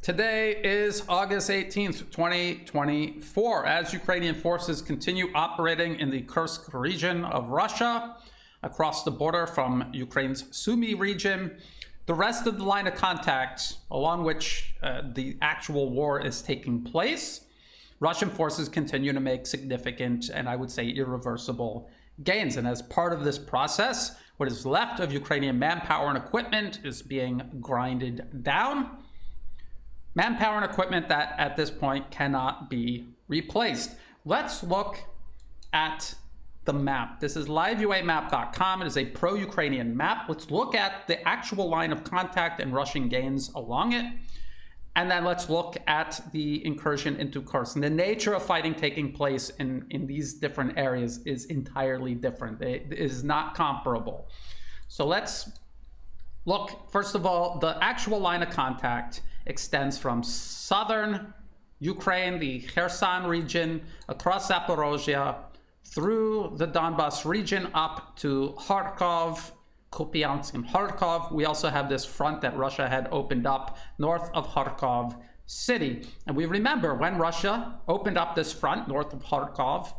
Today is August 18th, 2024, as Ukrainian forces continue operating in the Kursk region of Russia, across the border from Ukraine's Sumy region. The rest of the line of contact, along which the actual war is taking place, Russian forces continue to make significant and I would say irreversible gains. And as part of this process, what is left of Ukrainian manpower and equipment is being grinded down. Manpower and equipment that at this point cannot be replaced. Let's look at the map. This is liveuamap.com. It is a pro-Ukrainian map. Let's look at the actual line of contact and Russian gains along it. And then let's look at the incursion into Kursk. And the nature of fighting taking place in these different areas is entirely different. It is not comparable. So let's look, first of all, the actual line of contact extends from southern Ukraine, the Kherson region, across Zaporozhye, through the Donbas region up to Kharkov, Kupiansk and Kharkov. We also have this front that Russia had opened up north of Kharkov city. And we remember when Russia opened up this front north of Kharkov,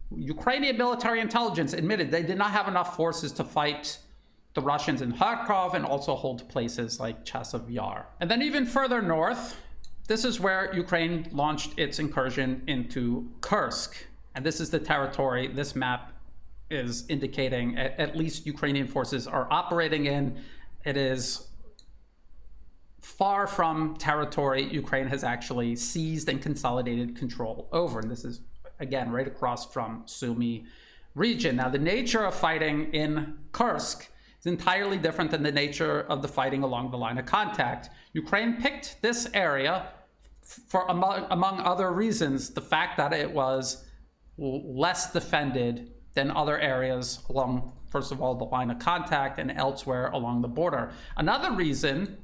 Ukrainian military intelligence admitted they did not have enough forces to fight the Russians in Kharkov and also hold places like Chasiv Yar. And then even further north, this is where Ukraine launched its incursion into Kursk. And this is the territory this map is indicating at least Ukrainian forces are operating in. It is far from territory Ukraine has actually seized and consolidated control over. And this is, again, right across from Sumy region. Now, the nature of fighting in Kursk is entirely different than the nature of the fighting along the line of contact. Ukraine picked this area for, among other reasons, the fact that it was less defended than other areas along, first of all, the line of contact and elsewhere along the border. Another reason,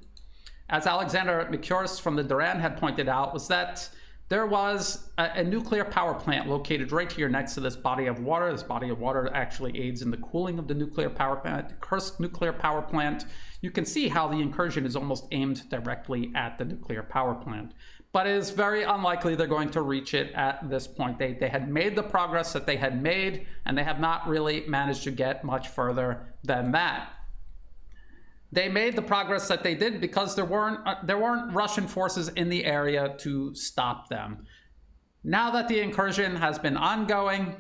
as Alexander Mikursk from the Duran had pointed out, was that there was a nuclear power plant located right here next to this body of water. This body of water actually aids in the cooling of the nuclear power plant, the Kursk nuclear power plant. You can see how the incursion is almost aimed directly at the nuclear power plant. But it is very unlikely they're going to reach it at this point. They had made the progress that they had made, and they have not really managed to get much further than that. They made the progress that they did because there weren't Russian forces in the area to stop them. Now that the incursion has been ongoing,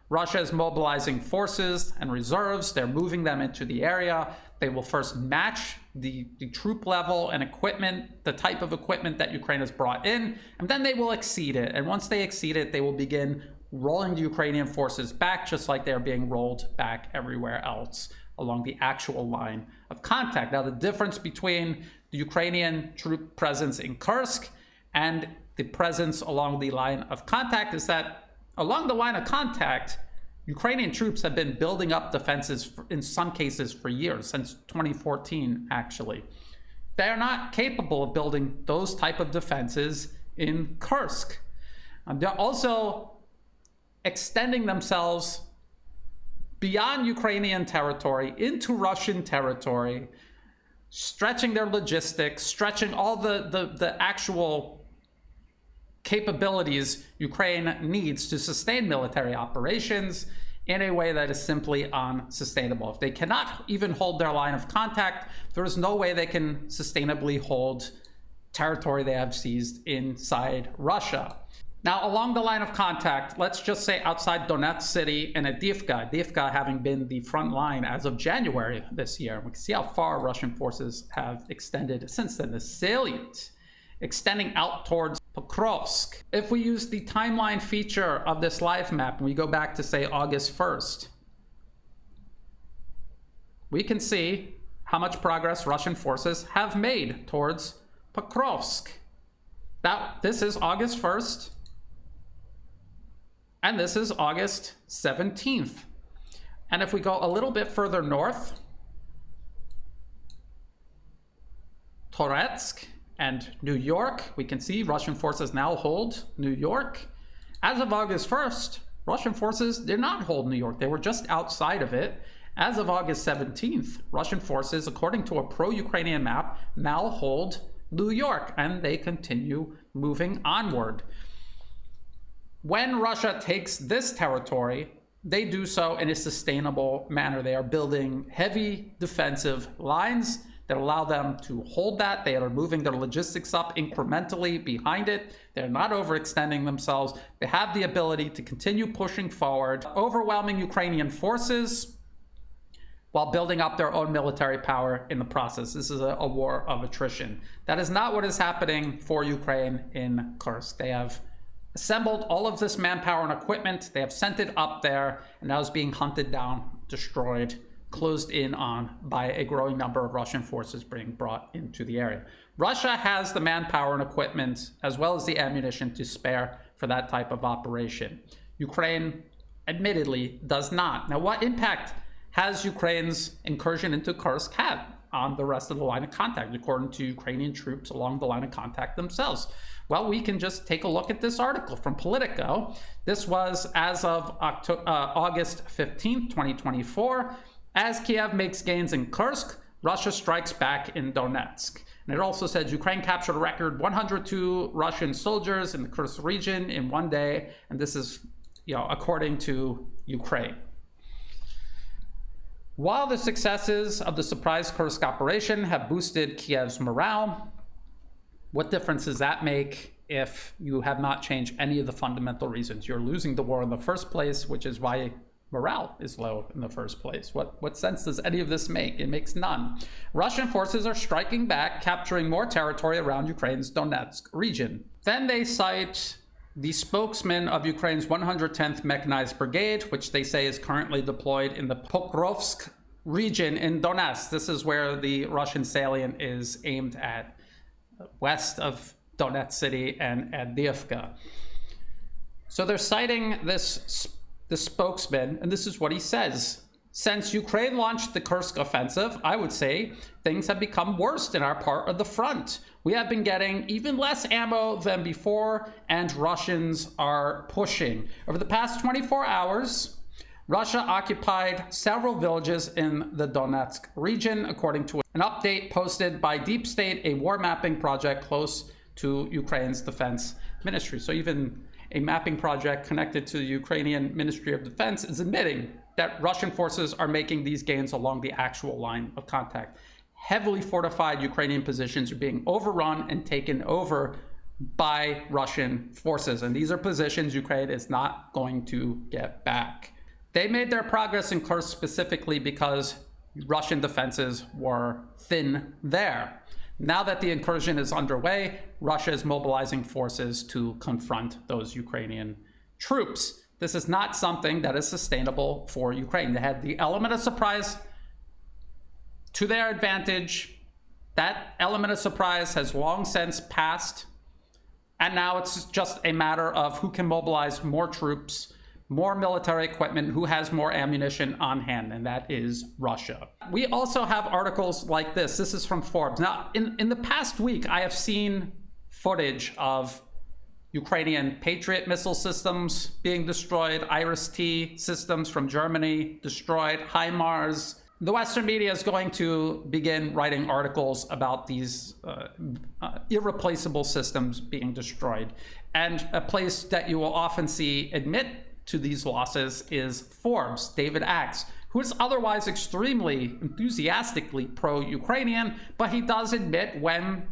Russia is mobilizing forces and reserves. They're moving them into the area. They will first match the troop level and equipment, the type of equipment that Ukraine has brought in, and then they will exceed it. And once they exceed it, they will begin rolling the Ukrainian forces back, just like they're being rolled back everywhere else along the actual line of contact. Now, the difference between the Ukrainian troop presence in Kursk and the presence along the line of contact is that along the line of contact, Ukrainian troops have been building up defenses in some cases for years, since 2014, actually. They are not capable of building those type of defenses in Kursk. They're also extending themselves beyond Ukrainian territory into Russian territory, stretching their logistics, stretching all the actual capabilities Ukraine needs to sustain military operations in a way that is simply unsustainable. If they cannot even hold their line of contact, there is no way they can sustainably hold territory they have seized inside Russia. Now, along the line of contact, let's just say outside Donetsk city and Avdiivka having been the front line as of January this year. We can see how far Russian forces have extended since then. The salient extending out towards Pokrovsk. If we use the timeline feature of this live map and we go back to, say, August 1st, we can see how much progress Russian forces have made towards Pokrovsk. Now, this is August 1st. And this is August 17th. And if we go a little bit further north, Toretsk and New York, we can see Russian forces now hold New York. As of August 1st, Russian forces did not hold New York. They were just outside of it. As of August 17th, Russian forces, according to a pro-Ukrainian map, now hold New York, and they continue moving onward. When Russia takes this territory, they do so in a sustainable manner. They are building heavy defensive lines that allow them to hold that. They are moving their logistics up incrementally behind it. They're not overextending themselves. They have the ability to continue pushing forward, overwhelming Ukrainian forces while building up their own military power in the process. This is a war of attrition. That is not what is happening for Ukraine in Kursk. They have assembled all of this manpower and equipment. They have sent it up there, and now is being hunted down, destroyed, closed in on by a growing number of Russian forces being brought into the area. Russia has the manpower and equipment, as well as the ammunition, to spare for that type of operation. Ukraine, admittedly, does not. Now, what impact has Ukraine's incursion into Kursk had on the rest of the line of contact, according to Ukrainian troops along the line of contact themselves? Well, we can just take a look at this article from Politico. This was as of August 15th, 2024. As Kiev makes gains in Kursk, Russia strikes back in Donetsk. And it also says Ukraine captured a record 102 Russian soldiers in the Kursk region in one day. And this is, according to Ukraine. While the successes of the surprise Kursk operation have boosted Kiev's morale, what difference does that make if you have not changed any of the fundamental reasons? You're losing the war in the first place, which is why morale is low in the first place. What sense does any of this make? It makes none. Russian forces are striking back, capturing more territory around Ukraine's Donetsk region. Then they cite the spokesman of Ukraine's 110th Mechanized Brigade, which they say is currently deployed in the Pokrovsk region in Donetsk. This is where the Russian salient is aimed at, west of Donetsk city and Avdiivka. So they're citing the spokesman, and this is what he says. Since Ukraine launched the Kursk offensive, I would say things have become worse in our part of the front. We have been getting even less ammo than before, and Russians are pushing. Over the past 24 hours, Russia occupied several villages in the Donetsk region, according to an update posted by Deep State, a war mapping project close to Ukraine's defense ministry. So even a mapping project connected to the Ukrainian Ministry of Defense is admitting that Russian forces are making these gains along the actual line of contact. Heavily fortified Ukrainian positions are being overrun and taken over by Russian forces. And these are positions Ukraine is not going to get back. They made their progress in Kursk specifically because Russian defenses were thin there. Now that the incursion is underway, Russia is mobilizing forces to confront those Ukrainian troops. This is not something that is sustainable for Ukraine. They had the element of surprise to their advantage. That element of surprise has long since passed. And now it's just a matter of who can mobilize more troops, more military equipment, who has more ammunition on hand, and that is Russia. We also have articles like this. This is from Forbes. Now, in the past week, I have seen footage of Ukrainian Patriot missile systems being destroyed, Iris-T systems from Germany destroyed, HIMARS. The Western media is going to begin writing articles about these irreplaceable systems being destroyed. And a place that you will often see admit to these losses is Forbes, David Axe, who is otherwise extremely enthusiastically pro-Ukrainian, but he does admit when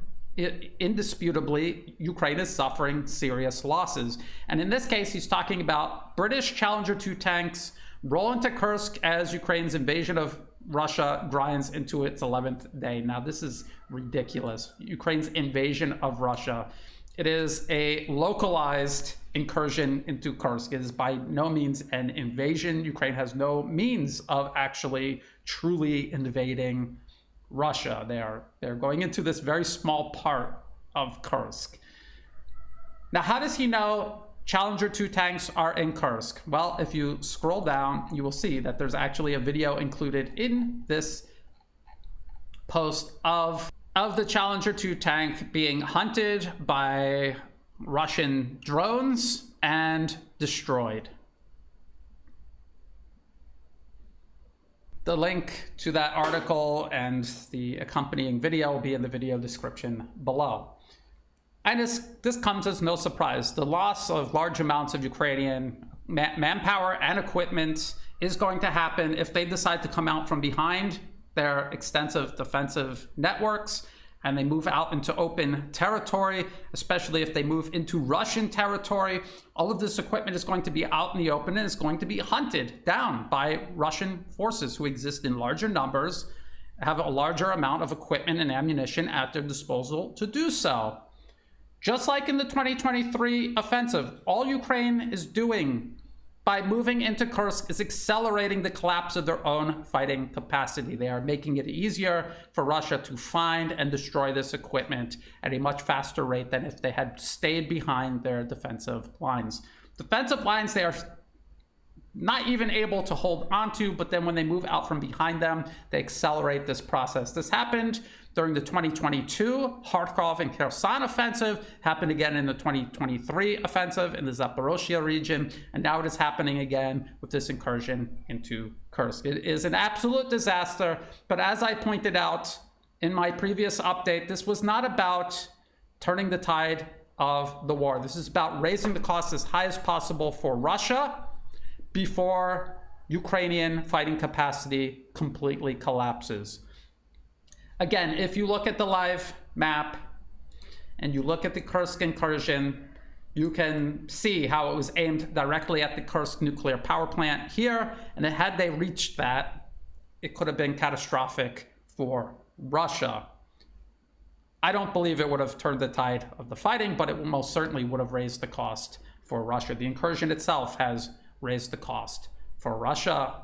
indisputably Ukraine is suffering serious losses. And in this case, he's talking about British Challenger 2 tanks roll into Kursk as Ukraine's invasion of Russia grinds into its 11th day. Now, this is ridiculous. Ukraine's invasion of Russia. It is a localized incursion into Kursk. It is by no means an invasion. Ukraine has no means of actually truly invading Russia. They're going into this very small part of Kursk. Now, how does he know Challenger 2 tanks are in Kursk? Well, if you scroll down, you will see that there's actually a video included in this post of the Challenger 2 tank being hunted by Russian drones and destroyed. The link to that article and the accompanying video will be in the video description below. And this comes as no surprise. The loss of large amounts of Ukrainian manpower and equipment is going to happen if they decide to come out from behind their extensive defensive networks and they move out into open territory, especially if they move into Russian territory. All of this equipment is going to be out in the open and is going to be hunted down by Russian forces who exist in larger numbers, have a larger amount of equipment and ammunition at their disposal to do so. Just like in the 2023 offensive, all Ukraine is doing by moving into Kursk is accelerating the collapse of their own fighting capacity. They are making it easier for Russia to find and destroy this equipment at a much faster rate than if they had stayed behind their defensive lines. Defensive lines they are not even able to hold onto, but then when they move out from behind them, they accelerate this process. This happened during the 2022 Kharkov and Kherson offensive, happened again in the 2023 offensive in the Zaporozhye region, and now it is happening again with this incursion into Kursk. It is an absolute disaster, but as I pointed out in my previous update, this was not about turning the tide of the war. This is about raising the cost as high as possible for Russia before Ukrainian fighting capacity completely collapses. Again, if you look at the live map and you look at the Kursk incursion, you can see how it was aimed directly at the Kursk nuclear power plant here, and that had they reached that, it could have been catastrophic for Russia. I don't believe it would have turned the tide of the fighting, but it most certainly would have raised the cost for Russia. The incursion itself has raised the cost for Russia.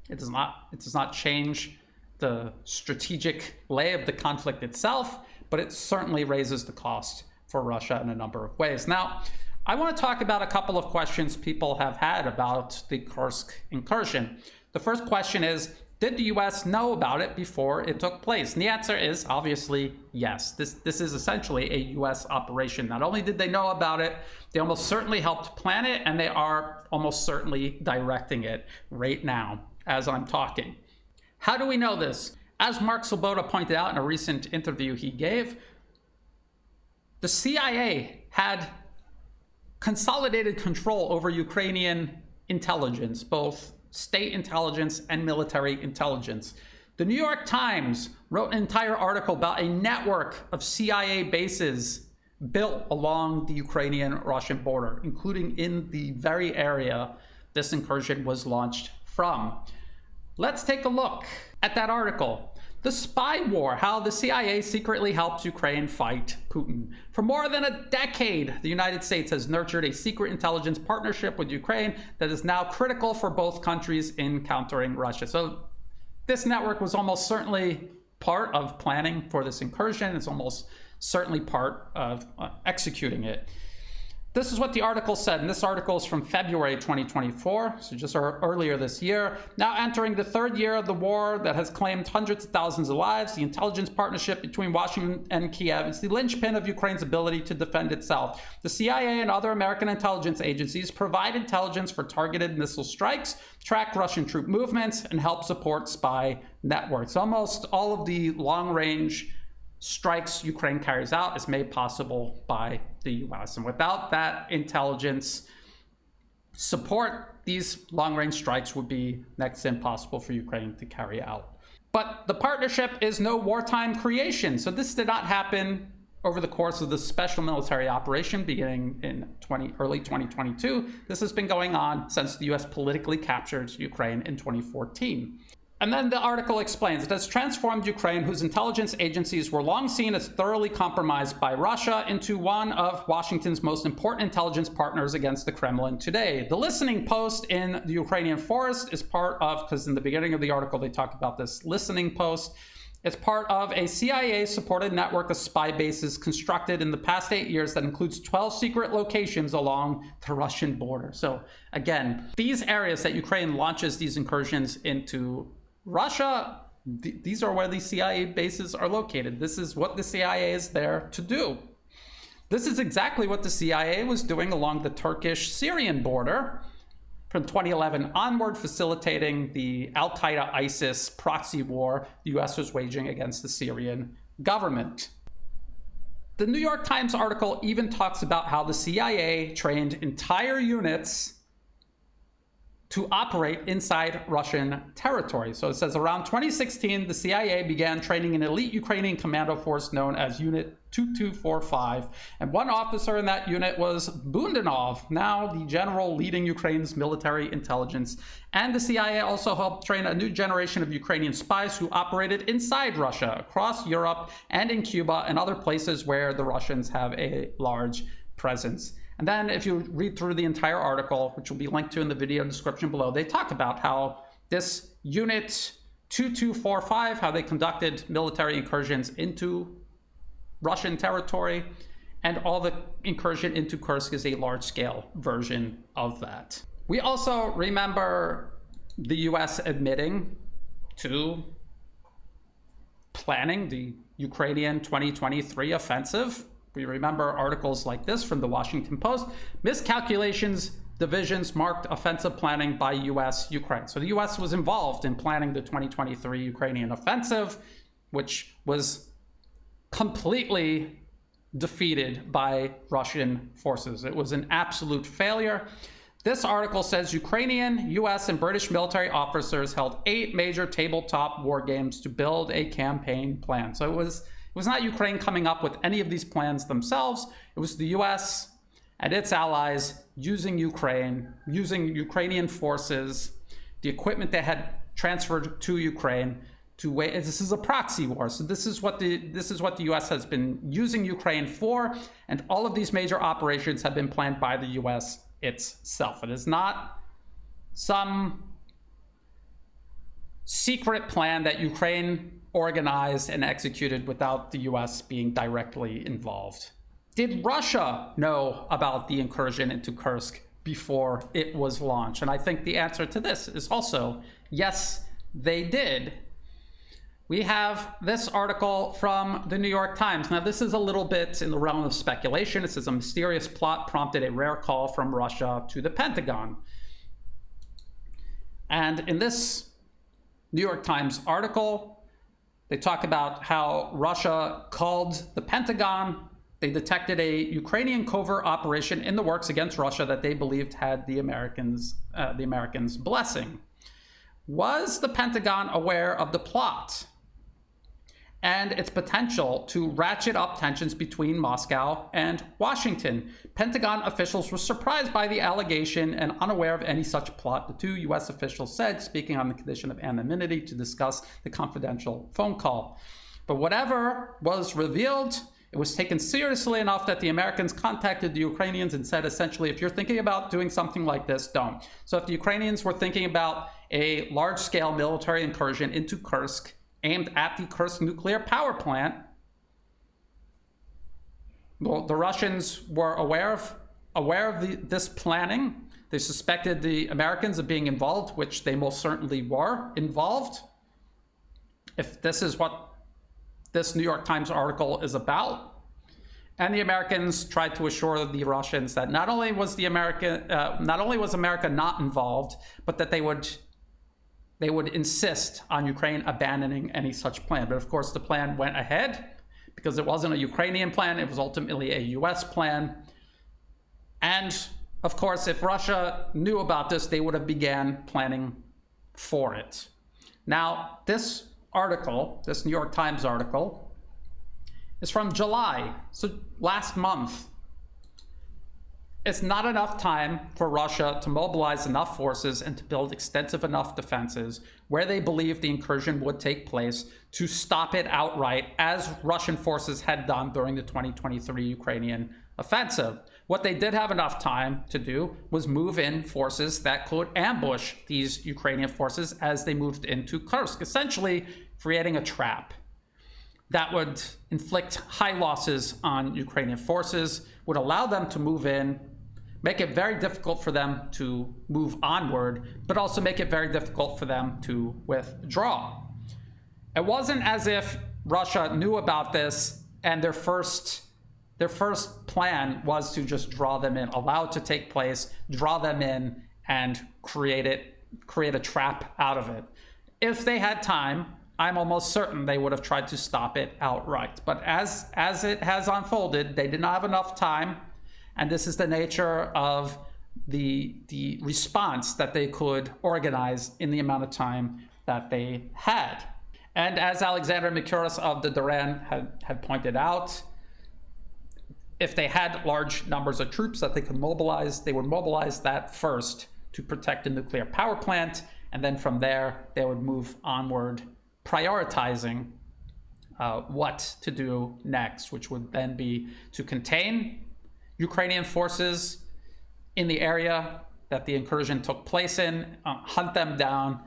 It does not change the strategic lay of the conflict itself, but it certainly raises the cost for Russia in a number of ways. Now, I want to talk about a couple of questions people have had about the Kursk incursion. The first question is, did the US know about it before it took place? And the answer is obviously yes. This is essentially a US operation. Not only did they know about it, they almost certainly helped plan it, and they are almost certainly directing it right now as I'm talking. How do we know this? As Mark Swoboda pointed out in a recent interview he gave, the CIA had consolidated control over Ukrainian intelligence, both state intelligence and military intelligence. The New York Times wrote an entire article about a network of CIA bases built along the Ukrainian-Russian border, including in the very area this incursion was launched from. Let's take a look at that article. The Spy War, how the CIA secretly helped Ukraine fight Putin. For more than a decade, the United States has nurtured a secret intelligence partnership with Ukraine that is now critical for both countries in countering Russia. So this network was almost certainly part of planning for this incursion. It's almost certainly part of executing it. This is what the article said, and this article is from February 2024, so just earlier this year. Now entering the third year of the war that has claimed hundreds of thousands of lives, the intelligence partnership between Washington and Kiev is the linchpin of Ukraine's ability to defend itself. The CIA and other American intelligence agencies provide intelligence for targeted missile strikes, track Russian troop movements, and help support spy networks. Almost all of the long-range strikes Ukraine carries out is made possible by the US. And without that intelligence support, these long-range strikes would be next to impossible for Ukraine to carry out. But the partnership is no wartime creation. So this did not happen over the course of the special military operation beginning in early 2022. This has been going on since the US politically captured Ukraine in 2014. And then the article explains it has transformed Ukraine, whose intelligence agencies were long seen as thoroughly compromised by Russia, into one of Washington's most important intelligence partners against the Kremlin today. The listening post in the Ukrainian forest is part of, because in the beginning of the article they talk about this listening post, it's part of a CIA-supported network of spy bases constructed in the past 8 years that includes 12 secret locations along the Russian border. So again, these areas that Ukraine launches these incursions into Russia, these are where the CIA bases are located. This is what the CIA is there to do. This is exactly what the CIA was doing along the Turkish-Syrian border from 2011 onward, facilitating the Al-Qaeda-ISIS proxy war the US was waging against the Syrian government. The New York Times article even talks about how the CIA trained entire units to operate inside Russian territory. So it says around 2016, the CIA began training an elite Ukrainian commando force known as Unit 2245. And one officer in that unit was Bundanov, now the general leading Ukraine's military intelligence. And the CIA also helped train a new generation of Ukrainian spies who operated inside Russia, across Europe, and in Cuba and other places where the Russians have a large presence. And then if you read through the entire article, which will be linked to in the video description below, they talk about how this Unit 2245, how they conducted military incursions into Russian territory, and all the incursion into Kursk is a large-scale version of that. We also remember the US admitting to planning the Ukrainian 2023 offensive. We remember articles like this from the Washington Post. Miscalculations, divisions marked offensive planning by US Ukraine. So the US was involved in planning the 2023 Ukrainian offensive, which was completely defeated by Russian forces. It was an absolute failure. This article says Ukrainian, US, and British military officers held 8 major tabletop war games to build a campaign plan. So it was not Ukraine coming up with any of these plans themselves. It was the US and its allies using Ukraine, using Ukrainian forces, the equipment they had transferred to Ukraine to wait. This is a proxy war. So this is what the US has been using Ukraine for, and all of these major operations have been planned by the US itself. It is not some secret plan that Ukraine organized and executed without the US being directly involved. Did Russia know about the incursion into Kursk before it was launched? And I think the answer to this is also yes, they did. We have this article from the New York Times. Now, this is a little bit in the realm of speculation. It says a mysterious plot prompted a rare call from Russia to the Pentagon. And in this New York Times article, they talk about how Russia called the Pentagon. They detected a Ukrainian covert operation in the works against Russia that they believed had the Americans' blessing. Was the Pentagon aware of the plot and its potential to ratchet up tensions between Moscow and Washington? Pentagon officials were surprised by the allegation and unaware of any such plot, the 2 US officials said, speaking on the condition of anonymity to discuss the confidential phone call. But whatever was revealed, it was taken seriously enough that the Americans contacted the Ukrainians and said, essentially, if you're thinking about doing something like this, don't. So if the Ukrainians were thinking about a large-scale military incursion into Kursk aimed at the Kursk nuclear power plant, well, the Russians were aware of this planning. They suspected the Americans of being involved, which they most certainly were involved. If this is what this New York Times article is about. And the Americans tried to assure the Russians that not only was America not involved, but that they would insist on Ukraine abandoning any such plan. But of course, the plan went ahead because it wasn't a Ukrainian plan. It was ultimately a US plan. And of course, if Russia knew about this, they would have began planning for it. Now, this article, this New York Times article, is from July, so last month. It's not enough time for Russia to mobilize enough forces and to build extensive enough defenses where they believed the incursion would take place to stop it outright, as Russian forces had done during the 2023 Ukrainian offensive. What they did have enough time to do was move in forces that could ambush these Ukrainian forces as they moved into Kursk, essentially creating a trap that would inflict high losses on Ukrainian forces, would allow them to move in, make it very difficult for them to move onward, but also make it very difficult for them to withdraw. It wasn't as if Russia knew about this and their first plan was to just draw them in, allow it to take place, draw them in, and create a trap out of it. If they had time, I'm almost certain they would have tried to stop it outright. But as it has unfolded, they did not have enough time, and this is the nature of the response that they could organize in the amount of time that they had. And as Alexander Mikuras of the Duran had pointed out, if they had large numbers of troops that they could mobilize, they would mobilize that first to protect the nuclear power plant, and then from there they would move onward, prioritizing what to do next, which would then be to contain Ukrainian forces in the area that the incursion took place in, hunt them down,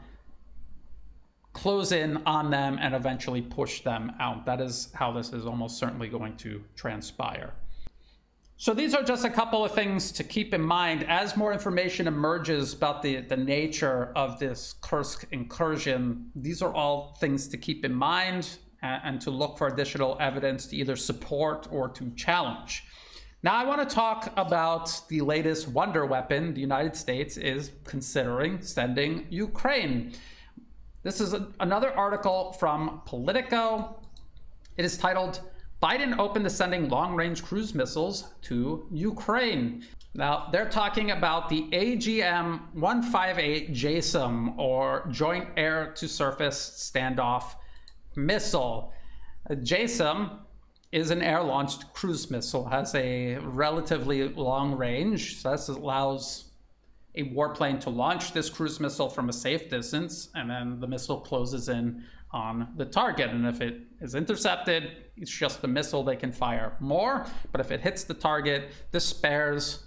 close in on them, and eventually push them out. That is how this is almost certainly going to transpire. So these are just a couple of things to keep in mind as more information emerges about the nature of this Kursk incursion. These are all things to keep in mind and to look for additional evidence to either support or to challenge. Now I want to talk about the latest wonder weapon the United States is considering sending Ukraine. This is another article from Politico. It is titled, "Biden open to sending long-range cruise missiles to Ukraine." Now, they're talking about the AGM-158 JASSM, or Joint Air-to-Surface Standoff Missile. JASSM is an air-launched cruise missile, has a relatively long range, so this allows a warplane to launch this cruise missile from a safe distance, and then the missile closes in on the target. And if it is intercepted, it's just the missile they can fire more. But if it hits the target, this spares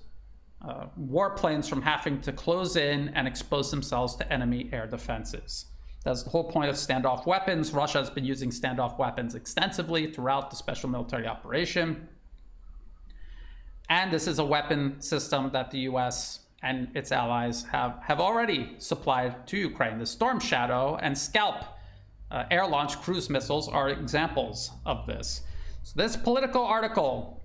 warplanes from having to close in and expose themselves to enemy air defenses. That's the whole point of standoff weapons. Russia has been using standoff weapons extensively throughout the special military operation. And this is a weapon system that the US and its allies have already supplied to Ukraine. The Storm Shadow and Scalp air-launched cruise missiles are examples of this. So this Politico article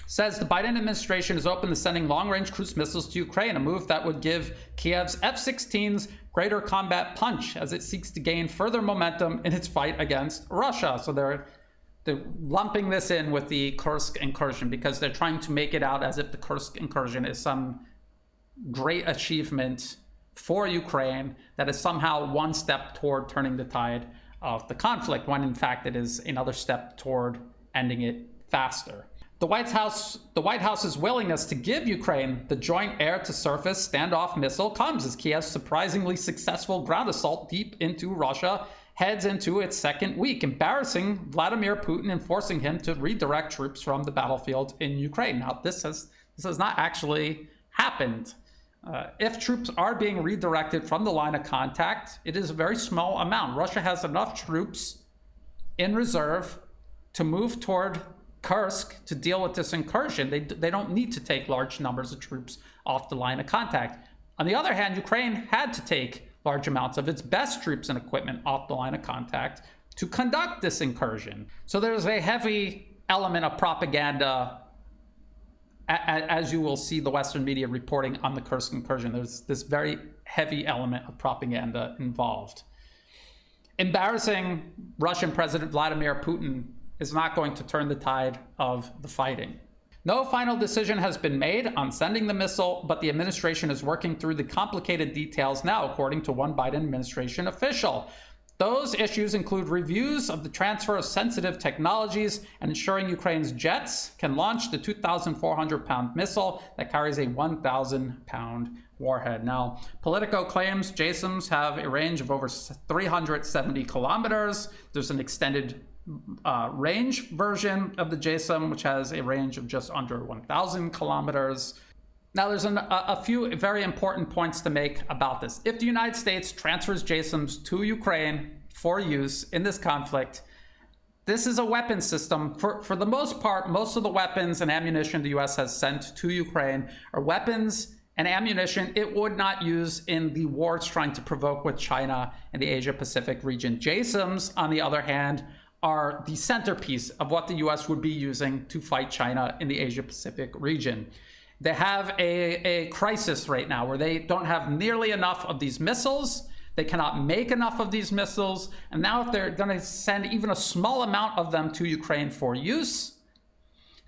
says the Biden administration is open to sending long-range cruise missiles to Ukraine, a move that would give Kiev's F-16s greater combat punch as it seeks to gain further momentum in its fight against Russia. So they're lumping this in with the Kursk incursion because they're trying to make it out as if the Kursk incursion is some great achievement for Ukraine that is somehow one step toward turning the tide of the conflict, when in fact it is another step toward ending it faster. The White House's willingness to give Ukraine the joint air-to-surface standoff missile comes as Kiev's surprisingly successful ground assault deep into Russia heads into its second week, embarrassing Vladimir Putin and forcing him to redirect troops from the battlefield in Ukraine. Now, this has not actually happened. If troops are being redirected from the line of contact, it is a very small amount. Russia has enough troops in reserve to move toward Kursk to deal with this incursion. They don't need to take large numbers of troops off the line of contact. On the other hand, Ukraine had to take large amounts of its best troops and equipment off the line of contact to conduct this incursion. So there's a heavy element of propaganda, as you will see the Western media reporting on the Kursk incursion. There's this very heavy element of propaganda involved. Embarrassing Russian President Vladimir Putin is not going to turn the tide of the fighting. No final decision has been made on sending the missile, but the administration is working through the complicated details now, according to one Biden administration official. Those issues include reviews of the transfer of sensitive technologies and ensuring Ukraine's jets can launch the 2,400-pound missile that carries a 1,000-pound warhead. Now, Politico claims JASSMs have a range of over 370 kilometers. There's an extended range version of the JASSM, which has a range of just under 1,000 kilometers. Now, there's a few very important points to make about this. If the United States transfers JASSMs to Ukraine for use in this conflict, this is a weapon system. For the most part, most of the weapons and ammunition the U.S. has sent to Ukraine are weapons and ammunition it would not use in the war it's trying to provoke with China and the Asia-Pacific region. JASSMs, on the other hand, are the centerpiece of what the U.S. would be using to fight China in the Asia-Pacific region. They have a crisis right now where they don't have nearly enough of these missiles. They cannot make enough of these missiles. And now if they're going to send even a small amount of them to Ukraine for use,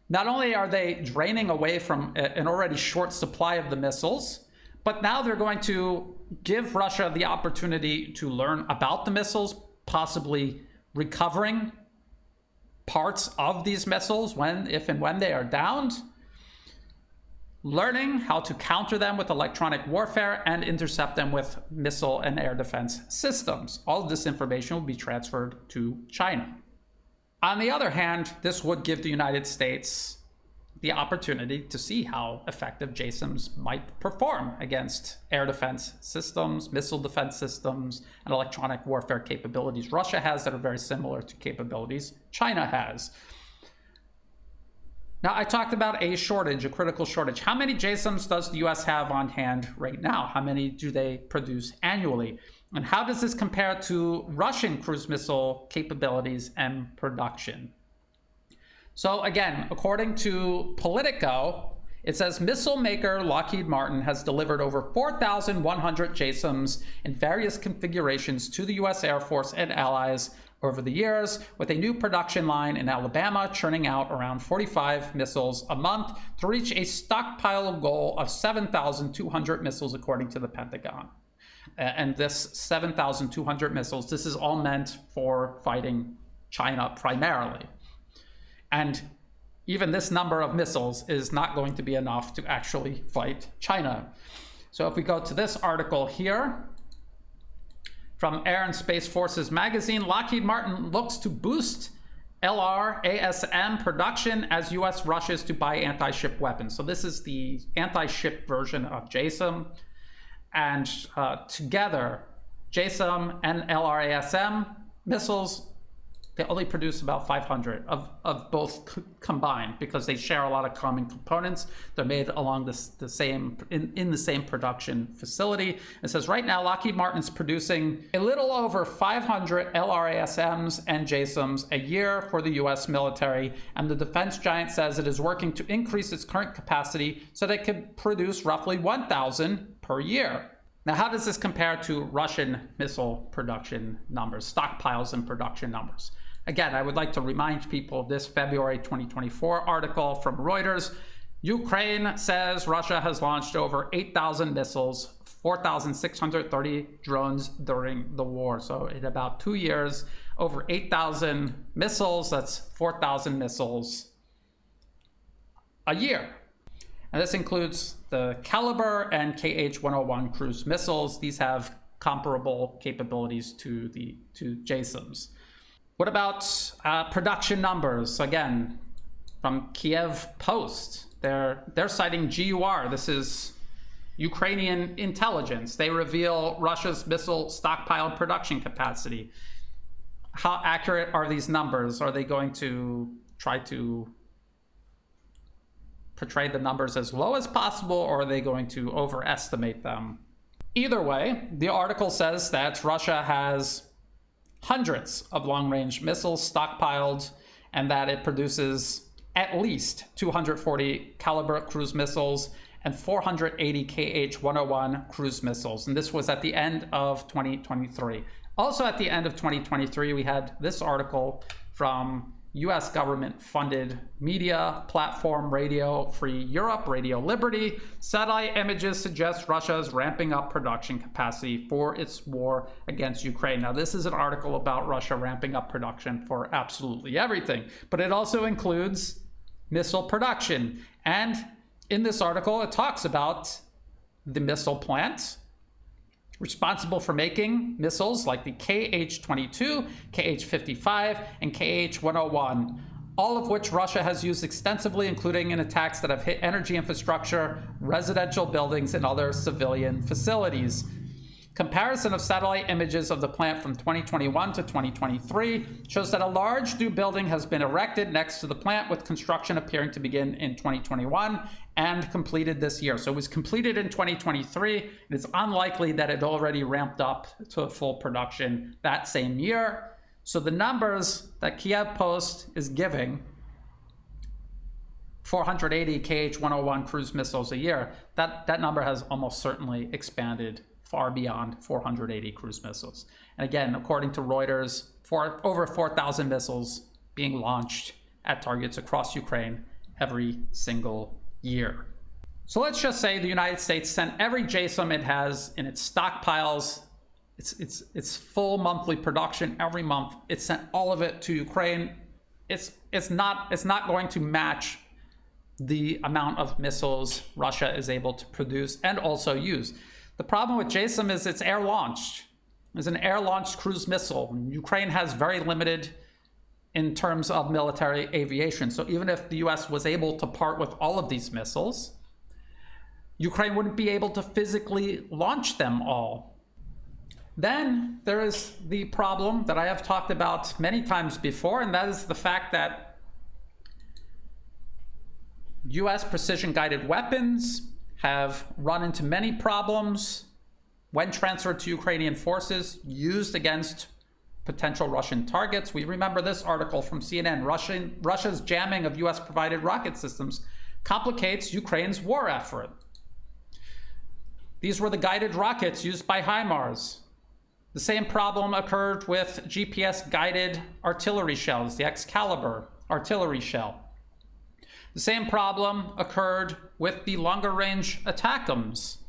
not only are they draining away from an already short supply of the missiles, but now they're going to give Russia the opportunity to learn about the missiles, possibly recovering parts of these missiles if and when they are downed, learning how to counter them with electronic warfare and intercept them with missile and air defense systems. All of this information will be transferred to China. On the other hand, this would give the United States the opportunity to see how effective JASSMs might perform against air defense systems, missile defense systems, and electronic warfare capabilities Russia has that are very similar to capabilities China has. Now, I talked about a shortage, a critical shortage. How many JASSMs does the US have on hand right now? How many do they produce annually? And how does this compare to Russian cruise missile capabilities and production? So again, according to Politico, it says missile maker Lockheed Martin has delivered over 4,100 JASSMs in various configurations to the US Air Force and allies over the years, with a new production line in Alabama churning out around 45 missiles a month to reach a stockpile goal of 7,200 missiles, according to the Pentagon. And this 7,200 missiles, this is all meant for fighting China primarily. And even this number of missiles is not going to be enough to actually fight China. So if we go to this article here, from Air and Space Forces magazine, Lockheed Martin looks to boost LRASM production as US rushes to buy anti-ship weapons. So this is the anti-ship version of JASSM. And together, JASSM and LRASM missiles, they only produce about 500 of both combined, because they share a lot of common components. They're made along in the same production facility. It says right now Lockheed Martin's producing a little over 500 LRASMs and JASSMs a year for the US military, and the defense giant says it is working to increase its current capacity so that it could produce roughly 1,000 per year. Now, how does this compare to Russian missile production numbers, stockpiles and production numbers? Again, I would like to remind people of this February 2024 article from Reuters. Ukraine says Russia has launched over 8,000 missiles, 4,630 drones during the war. So in about 2 years, over 8,000 missiles, that's 4,000 missiles a year. And this includes the Caliber and KH-101 cruise missiles. These have comparable capabilities to JASSMs. What about production numbers? Again, from Kiev Post, they're citing GUR. This is Ukrainian intelligence. They reveal Russia's missile stockpile production capacity. How accurate are these numbers? Are they going to try to portray the numbers as low as possible, or are they going to overestimate them? Either way, the article says that Russia has hundreds of long-range missiles stockpiled, and that it produces at least 240 Caliber cruise missiles and 480 KH-101 cruise missiles. And this was at the end of 2023. Also at the end of 2023, we had this article from US government-funded media platform Radio Free Europe, Radio Liberty. Satellite images suggest Russia is ramping up production capacity for its war against Ukraine. Now, this is an article about Russia ramping up production for absolutely everything, but it also includes missile production. And in this article, it talks about the missile plants responsible for making missiles like the KH-22, KH-55, and KH-101, all of which Russia has used extensively, including in attacks that have hit energy infrastructure, residential buildings, and other civilian facilities. Comparison of satellite images of the plant from 2021 to 2023 shows that a large new building has been erected next to the plant, with construction appearing to begin in 2021 and completed this year. So it was completed in 2023, and it's unlikely that it already ramped up to full production that same year. So the numbers that Kiev Post is giving 480 KH-101 cruise missiles a year. That number has almost certainly expanded far beyond 480 cruise missiles. And again, according to Reuters, over 4,000 missiles being launched at targets across Ukraine every single year. So let's just say the United States sent every JASSM it has in its stockpiles, its full monthly production every month. It sent all of it to Ukraine. It's not going to match the amount of missiles Russia is able to produce and also use. The problem with JASSM is it's air launched. It's an air launched cruise missile. Ukraine has very limited in terms of military aviation. So even if the US was able to part with all of these missiles, Ukraine wouldn't be able to physically launch them all. Then there is the problem that I have talked about many times before, and that is the fact that US precision-guided weapons have run into many problems when transferred to Ukrainian forces, used against potential Russian targets. We remember this article from CNN. Russia's jamming of US-provided rocket systems complicates Ukraine's war effort. These were the guided rockets used by HIMARS. The same problem occurred with GPS-guided artillery shells, the Excalibur artillery shell. The same problem occurred with the longer-range ATACMS.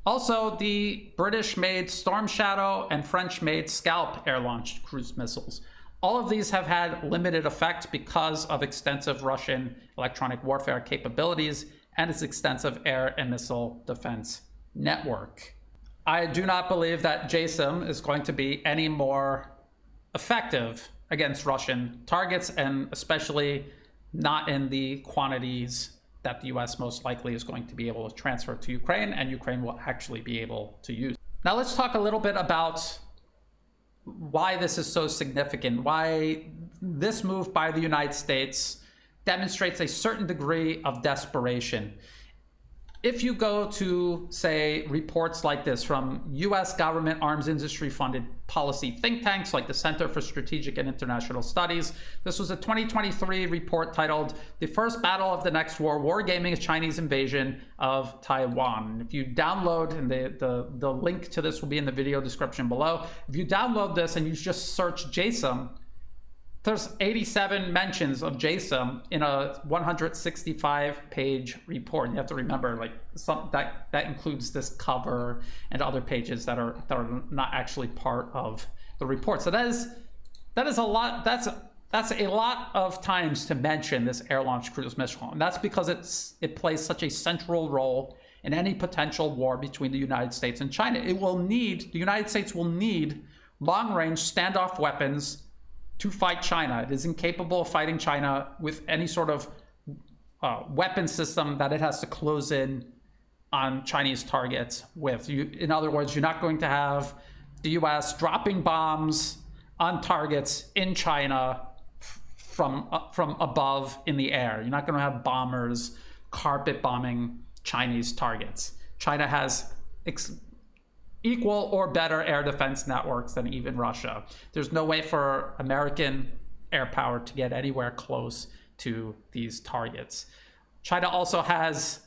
Also, the British-made Storm Shadow and French-made Scalp air-launched cruise missiles. All of these have had limited effect because of extensive Russian electronic warfare capabilities and its extensive air and missile defense network. I do not believe that JASSM is going to be any more effective against Russian targets, and especially not in the quantities that the US most likely is going to be able to transfer to Ukraine, and Ukraine will actually be able to use. Now let's talk a little bit about why this is so significant, why this move by the United States demonstrates a certain degree of desperation. If you go to, say, reports like this from US government arms industry funded policy think tanks like the Center for Strategic and International Studies, this was a 2023 report titled "The First Battle of the Next War, Wargaming a Chinese Invasion of Taiwan." If you download, and the link to this will be in the video description below, if you download this and you just search JASSM, there's 87 mentions of JASSM in a 165-page report. You have to remember, like, that includes this cover and other pages that are not actually part of the report. So that is a lot. That's a lot of times to mention this air-launched cruise missile, and that's because it plays such a central role in any potential war between the United States and China. The United States will need long-range standoff weapons to fight China. It is incapable of fighting China with any sort of weapon system that it has to close in on Chinese targets with. In other words, you're not going to have the US dropping bombs on targets in China from above in the air. You're not going to have bombers carpet bombing Chinese targets. China has equal or better air defense networks than even Russia. There's no way for American air power to get anywhere close to these targets. China also has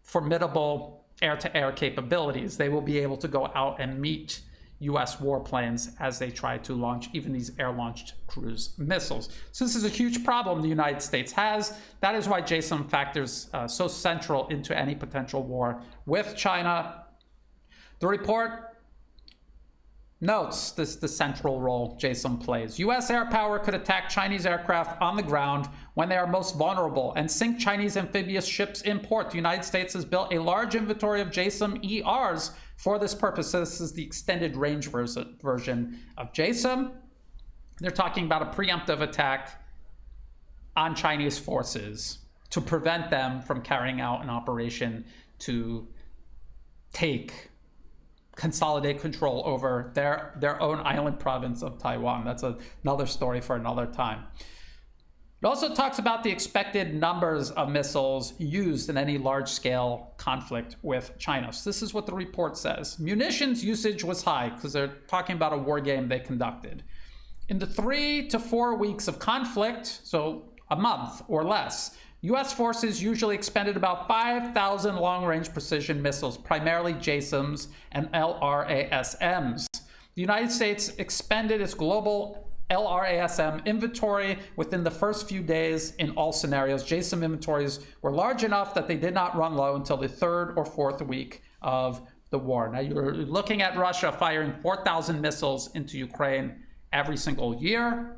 formidable air-to-air capabilities. They will be able to go out and meet US warplanes as they try to launch even these air-launched cruise missiles. So this is a huge problem the United States has. That is why JASSM factors so central into any potential war with China. The report notes the central role JASSM plays. US air power could attack Chinese aircraft on the ground when they are most vulnerable and sink Chinese amphibious ships in port. The United States has built a large inventory of JASSM ERs for this purpose. So this is the extended range version of JASSM. They're talking about a preemptive attack on Chinese forces to prevent them from carrying out an operation to consolidate control over their own island province of Taiwan. That's another story for another time. It also talks about the expected numbers of missiles used in any large-scale conflict with China. So this is what the report says. Munitions usage was high, because they're talking about a war game they conducted. In the 3 to 4 weeks of conflict, so a month or less, US forces usually expended about 5,000 long-range precision missiles, primarily JASSMs and LRASMs. The United States expended its global LRASM inventory within the first few days in all scenarios. JASSM inventories were large enough that they did not run low until the third or fourth week of the war. Now you're looking at Russia firing 4,000 missiles into Ukraine every single year.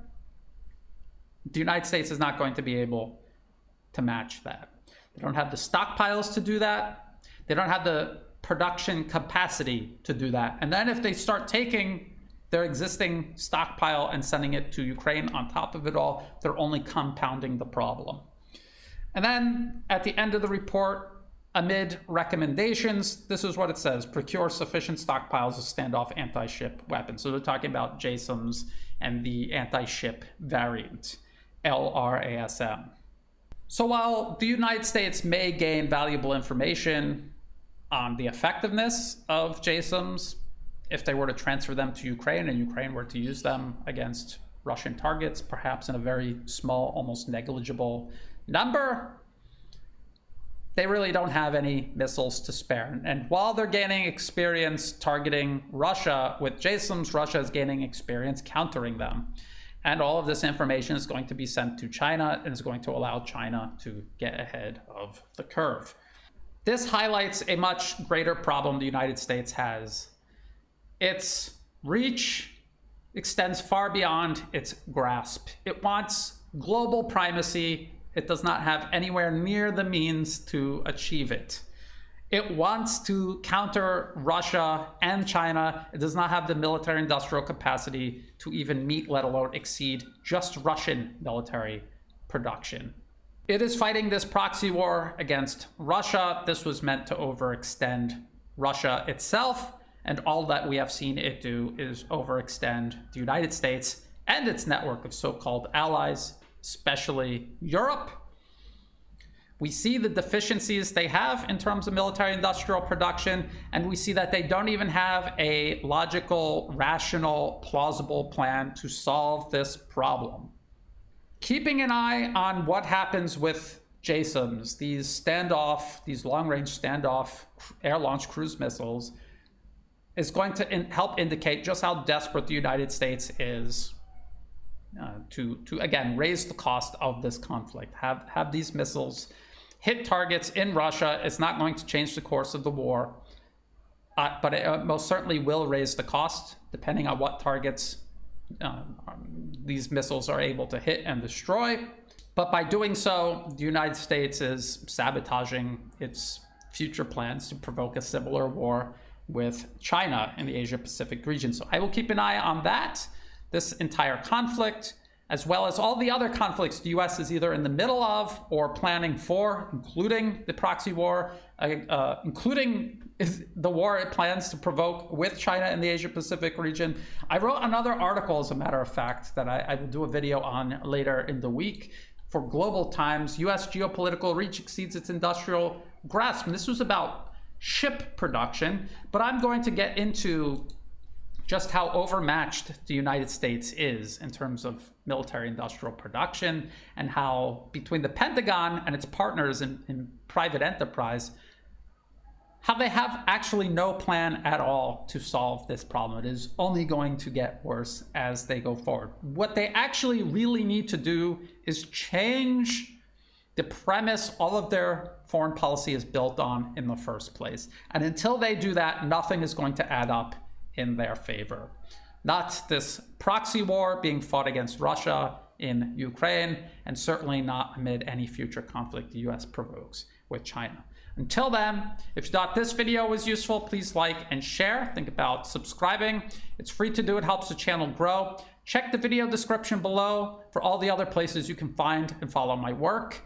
The United States is not going to be able to match that. They don't have the stockpiles to do that. They don't have the production capacity to do that. And then if they start taking their existing stockpile and sending it to Ukraine on top of it all, they're only compounding the problem. And then at the end of the report, amid recommendations, this is what it says: procure sufficient stockpiles of standoff anti-ship weapons. So they're talking about JASSMs and the anti-ship variant, LRASM. So while the United States may gain valuable information on the effectiveness of JASSMs, if they were to transfer them to Ukraine and Ukraine were to use them against Russian targets, perhaps in a very small, almost negligible number, they really don't have any missiles to spare. And while they're gaining experience targeting Russia with JASSMs, Russia is gaining experience countering them. And all of this information is going to be sent to China and is going to allow China to get ahead of the curve. This highlights a much greater problem the United States has. Its reach extends far beyond its grasp. It wants global primacy. It does not have anywhere near the means to achieve it. It wants to counter Russia and China. It does not have the military industrial capacity to even meet, let alone exceed, just Russian military production. It is fighting this proxy war against Russia. This was meant to overextend Russia itself, and all that we have seen it do is overextend the United States and its network of so-called allies, especially Europe. We see the deficiencies they have in terms of military industrial production, and we see that they don't even have a logical, rational, plausible plan to solve this problem. Keeping an eye on what happens with JASSMs, these long-range standoff air-launched cruise missiles, is going to help indicate just how desperate the United States is to again, raise the cost of this conflict. Have these missiles hit targets in Russia. It's not going to change the course of the war, but it most certainly will raise the cost, depending on what targets these missiles are able to hit and destroy. But by doing so, the United States is sabotaging its future plans to provoke a similar war with China in the Asia-Pacific region. So I will keep an eye on that, this entire conflict, as well as all the other conflicts the US is either in the middle of or planning for, including the proxy war, including the war it plans to provoke with China in the Asia-Pacific region. I wrote another article, as a matter of fact, that I will do a video on later in the week. For Global Times, US geopolitical reach exceeds its industrial grasp. And this was about ship production, but I'm going to get into just how overmatched the United States is in terms of military industrial production, and how between the Pentagon and its partners in private enterprise, how they have actually no plan at all to solve this problem. It is only going to get worse as they go forward. What they actually really need to do is change the premise all of their foreign policy is built on in the first place. And until they do that, nothing is going to add up in their favor. Not this proxy war being fought against Russia in Ukraine, and certainly not amid any future conflict the US provokes with China. Until then, if you thought this video was useful, please like and share. Think about subscribing. It's free to do. It helps the channel grow. Check the video description below for all the other places you can find and follow my work.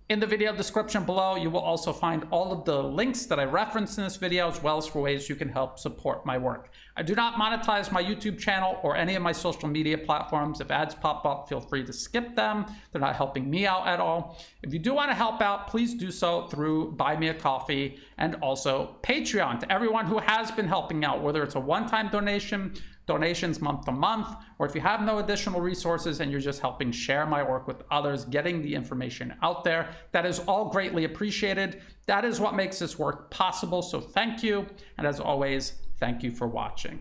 In the video description below, you will also find all of the links that I referenced in this video, as well as for ways you can help support my work. I do not monetize my YouTube channel or any of my social media platforms. If ads pop up, feel free to skip them. They're not helping me out at all. If you do want to help out, please do so through Buy Me a Coffee and also Patreon. To everyone who has been helping out, whether it's a one-time donation donations month to month, or if you have no additional resources and you're just helping share my work with others, getting the information out there, that is all greatly appreciated. That is what makes this work possible. So thank you. And as always, thank you for watching.